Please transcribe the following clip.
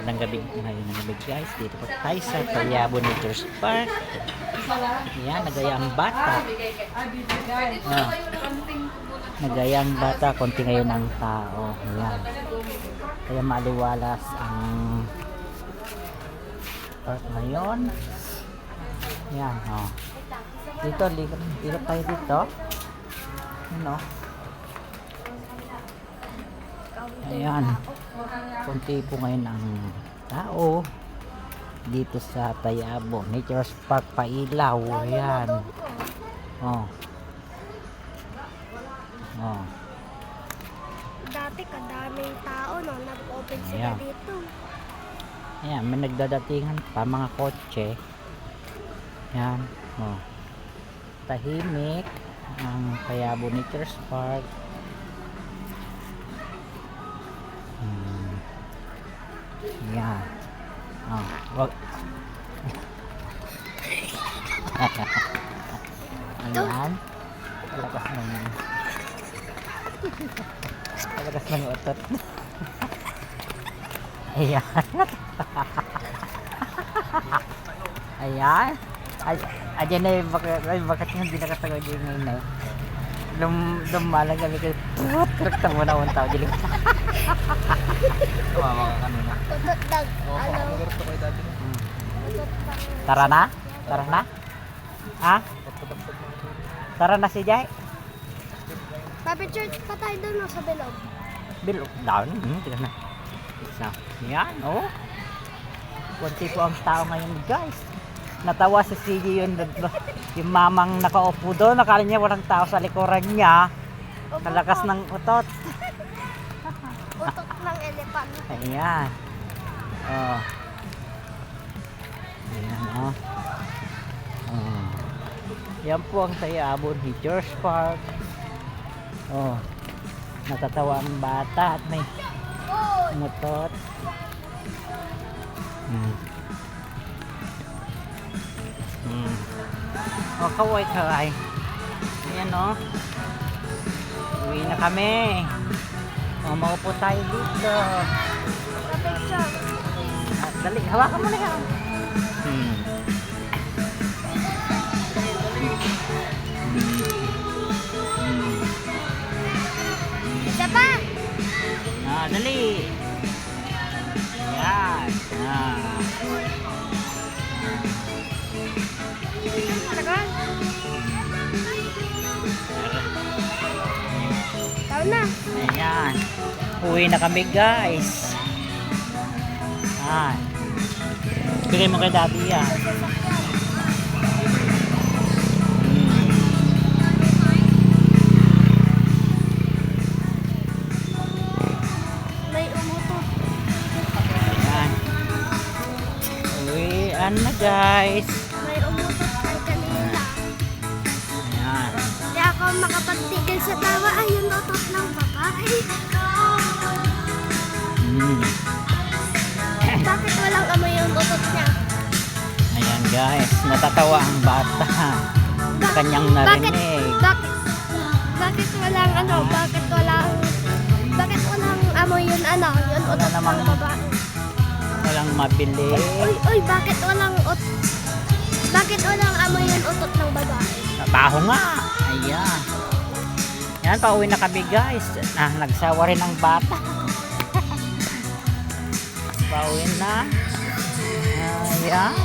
Magandang gabi ngayon ng gabi guys. Dito po tayo sa Tayabo Nature's Park. Yan, nagayang bata. Nagayang bata, konti ngayon ang tao. Yan. Kaya maliwalas ang park ngayon. Yan, oh. Dito, lipat tayo dito. Ano? Ayan. Kunti po ngayon ang tao dito sa Tayabo Nature's Park Pailaw. Ayan. Oh. Oh. Dati kadaming tao no, nag-open sila Ayan. dito. Ayan, may nagdadatingan pa mga kotse. Ayan. Oh. Tahimik ang Tayabo Nature's Park. Yan. Oh, wag. Ayan. Talagas ng talagas ng utot. Ayan. Ayan. Ayan na yung bakit hindi nakatagod yung ngayon na lumalang kami kayo. Karakta mo na 1,000. Kawawa ka kanina. Utot dag. Ano? Utot dag. Tara na? Tara na? Ha? Tara na si Jai? Papicture pa tayo doon no, sa bilog. Bilog. Down. Tignan na. So, yan. Oh. Kunti po ang tao ngayon guys. Natawa si CJ yung mamang nakaupo doon. Nakala niya walang tao sa likuran niya. Kalakas ng utot. Utot ng elephant. Ayan. Oh. Ayan, oh. Oh. Yan po ang Tayabo Nature's Park. Oh. Natatawa ang bata at may mutot. Oh, kaway. Ayan, oh. Uwi na kami. Oh, maupo tayo dito. Papicture. Dali, hawakan mo na yan. Isa pa. Dali. Yan. Tagal. Tao na. Ayan. Uwi na kami guys. Bigay mo kay daddy yan. May umutot. Ayan. Uwian na guys. May umutot kay kanina. Ayan. Hindi ako makapagtigil sa tawa. Ayun, utot ng babae. Bakit walang amoy yung utot niya? Ayan guys. Natatawa ang bata. Sa kanyang narinig. Bakit walang ano? Bakit walang amoy yun ano? Yun Wala utot namang- ng babae. Walang mabili. Uy, bakit walang amoy yung utot ng babae? Trabaho nga. Ayan. Yan, pauwi na kami guys. Nagsawa rin ang bata. Pauwi na. Ayan.